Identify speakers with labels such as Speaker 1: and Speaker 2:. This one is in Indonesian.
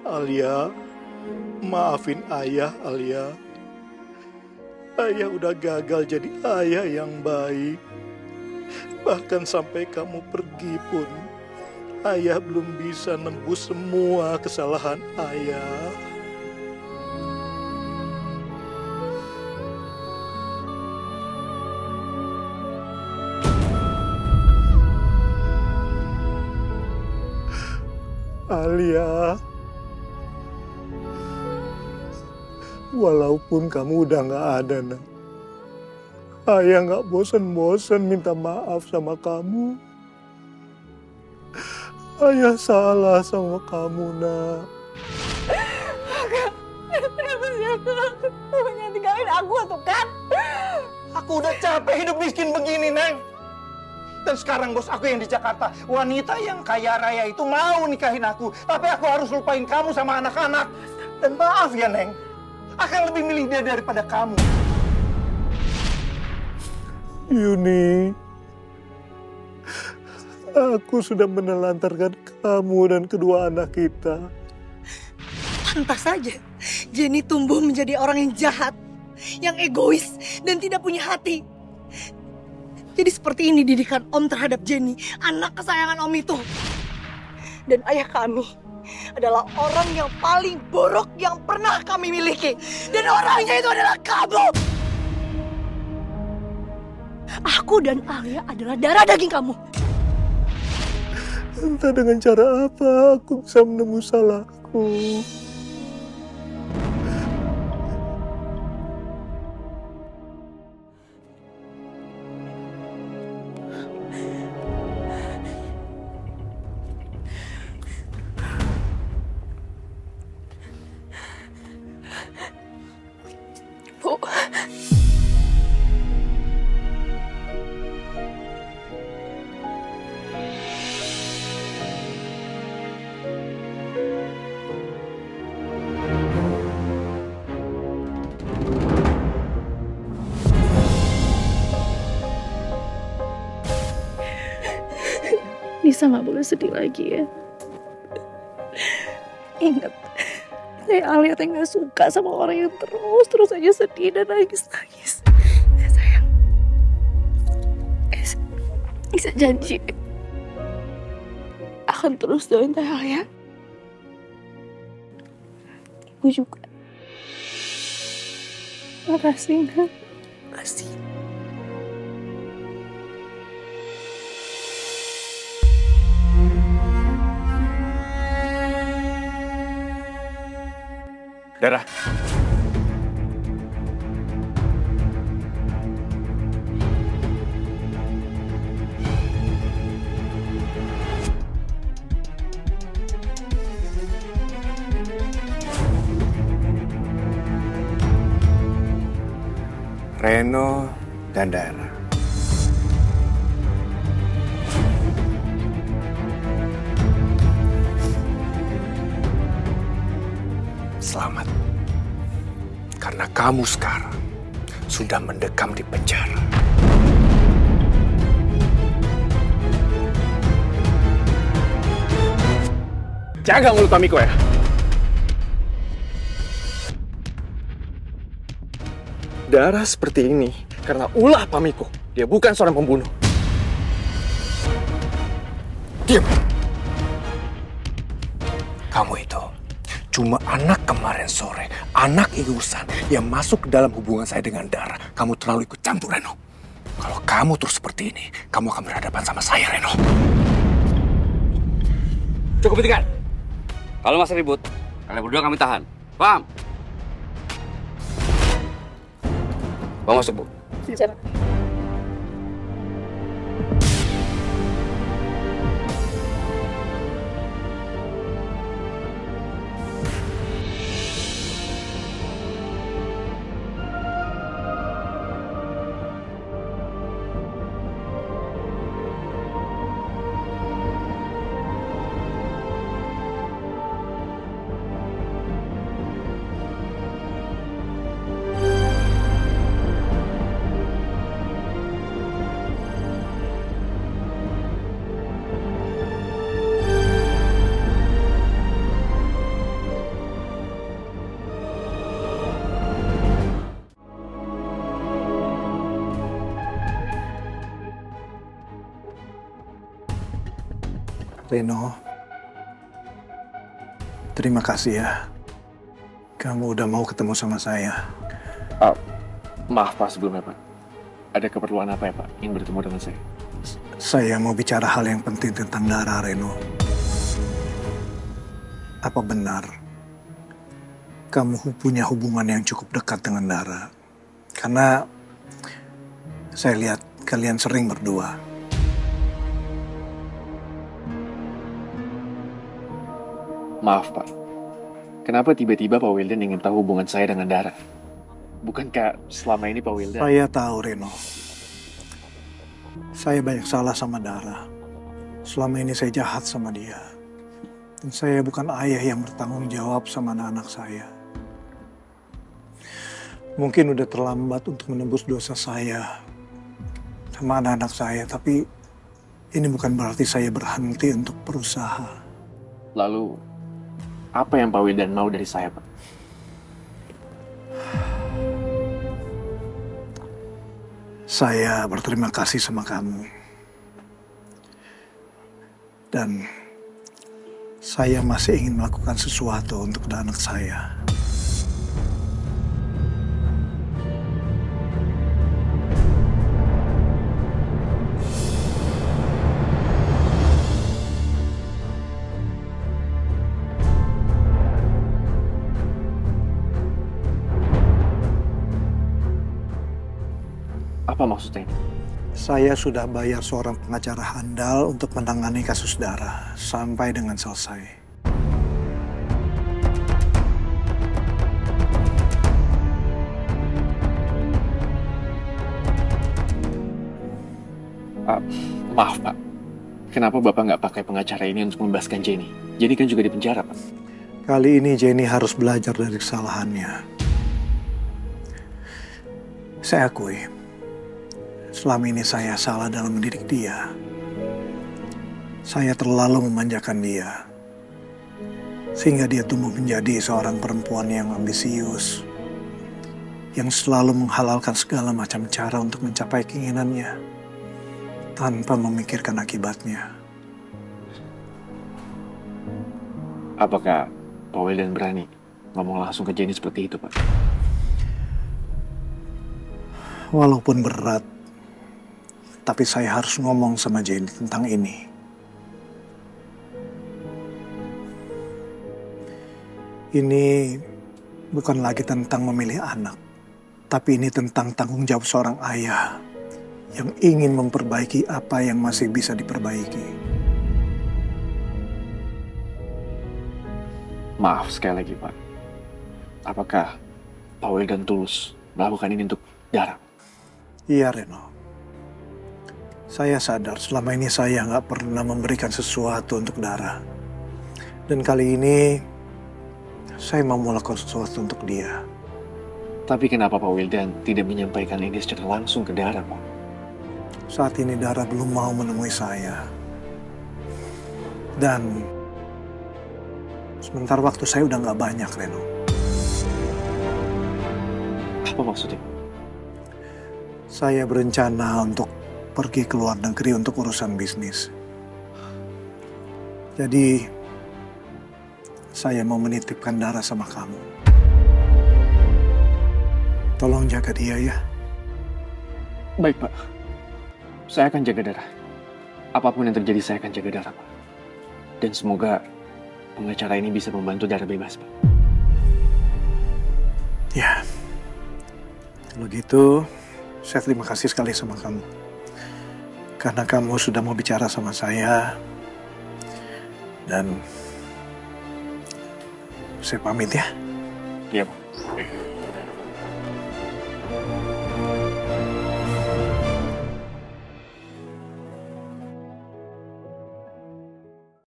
Speaker 1: Alia, maafin ayah, Alia. Ayah udah gagal jadi ayah yang baik. Bahkan sampai kamu pergi pun, ayah belum bisa nembus semua kesalahan ayah. Alia, walaupun kamu udah gak ada, nak, ayah gak bosan-bosan minta maaf sama kamu. Ayah salah sama kamu, nak.
Speaker 2: Kenapa sih kamu yang tinggalin aku tuh, kan?
Speaker 3: Aku udah capek hidup miskin begini, Neng. Dan sekarang bos aku yang di Jakarta, wanita yang kaya raya itu mau nikahin aku. Tapi aku harus lupain kamu sama anak-anak. Dan maaf ya, Neng. Akan lebih milih dia daripada kamu.
Speaker 1: Yuni, aku sudah menelantarkan kamu dan kedua anak kita.
Speaker 2: Pantas saja Jenny tumbuh menjadi orang yang jahat, yang egois, dan tidak punya hati. Jadi seperti ini didikan Om terhadap Jenny, anak kesayangan Om itu. Dan ayah kami adalah orang yang paling buruk yang pernah kami miliki. Dan orangnya itu adalah kamu. Aku dan Alia adalah darah daging kamu.
Speaker 1: Entah dengan cara apa aku bisa menembus salahku.
Speaker 2: Bu.
Speaker 4: Nisa nggak boleh sedih lagi ya. Ingat, saya Alia nggak suka sama orang yang terus aja sedih dan nangis. Sayang, Nisa janji akan terus doain Teh Alia. Ibu juga. Makasih, Nak. Makasih.
Speaker 5: Dara. Reno dan Dara. Selamat. Karena kamu sekarang sudah mendekam di penjara. Jaga mulut Pamiko ya. Dara seperti ini karena ulah Pamiko. Dia bukan seorang pembunuh. Diam. Kamu itu cuma anak kemarin sore, anak ingusan yang masuk ke dalam hubungan saya dengan Dara. Kamu terlalu ikut campur, Reno. Kalau kamu terus seperti ini, kamu akan berhadapan sama saya, Reno.
Speaker 6: Cukup hentikan. Kalau masih ribut, kalian berdua kami tahan. Paham? Bawa masuk, Bu.
Speaker 4: Bicara.
Speaker 1: Reno, terima kasih ya. Kamu udah mau ketemu sama saya.
Speaker 5: Maaf Pak sebelumnya Pak. Ada keperluan apa ya Pak ingin bertemu dengan saya?
Speaker 1: Saya mau bicara hal yang penting tentang Dara, Reno. Apa benar kamu punya hubungan yang cukup dekat dengan Dara? Karena saya lihat kalian sering berdua.
Speaker 5: Maaf Pak. Kenapa tiba-tiba Pak Wildan ingin tahu hubungan saya dengan Dara? Bukankah selama ini Pak Wildan...
Speaker 1: Saya tahu, Reno. Saya banyak salah sama Dara. Selama ini saya jahat sama dia. Dan saya bukan ayah yang bertanggung jawab sama anak-anak saya. Mungkin udah terlambat untuk menembus dosa saya sama anak-anak saya, tapi ini bukan berarti saya berhenti untuk berusaha.
Speaker 5: Lalu, apa yang Pak Wildan mau dari saya Pak?
Speaker 1: Saya berterima kasih sama kamu. Dan saya masih ingin melakukan sesuatu untuk anak saya.
Speaker 5: Apa maksudnya?
Speaker 1: Saya sudah bayar seorang pengacara handal untuk menangani kasus Dara sampai dengan selesai.
Speaker 5: Maaf Pak. Kenapa Bapak nggak pakai pengacara ini untuk membebaskan Jenny? Jenny kan juga di penjara Pak.
Speaker 1: Kali ini Jenny harus belajar dari kesalahannya. Saya akui, selama ini saya salah dalam mendidik dia. Saya terlalu memanjakan dia. Sehingga dia tumbuh menjadi seorang perempuan yang ambisius. Yang selalu menghalalkan segala macam cara untuk mencapai keinginannya. Tanpa memikirkan akibatnya.
Speaker 5: Apakah Pak Wildan berani ngomong langsung ke Jenny seperti itu Pak?
Speaker 1: Walaupun berat, tapi saya harus ngomong sama Jenny tentang ini. Ini bukan lagi tentang memilih anak, tapi ini tentang tanggung jawab seorang ayah yang ingin memperbaiki apa yang masih bisa diperbaiki.
Speaker 5: Maaf sekali lagi Pak. Apakah Pak Wildan tulus melakukan ini untuk Dara?
Speaker 1: Iya Reno. Saya sadar selama ini saya nggak pernah memberikan sesuatu untuk Dara. Dan kali ini saya mau melakukan sesuatu untuk dia.
Speaker 5: Tapi kenapa Pak Wildan tidak menyampaikan ini secara langsung ke Dara Pak?
Speaker 1: Saat ini Dara belum mau menemui saya. Dan sebentar waktu saya udah nggak banyak, Reno.
Speaker 5: Apa maksudnya?
Speaker 1: Saya berencana untuk pergi ke luar negeri untuk urusan bisnis. Jadi, saya mau menitipkan Dara sama kamu. Tolong jaga dia ya.
Speaker 5: Baik Pak. Saya akan jaga Dara. Apapun yang terjadi saya akan jaga Dara Pak. Dan semoga pengacara ini bisa membantu Dara bebas Pak.
Speaker 1: Ya. Kalau gitu, saya terima kasih sekali sama kamu. Karena kamu sudah mau bicara sama saya. Dan saya pamit ya.
Speaker 5: Iya Pak.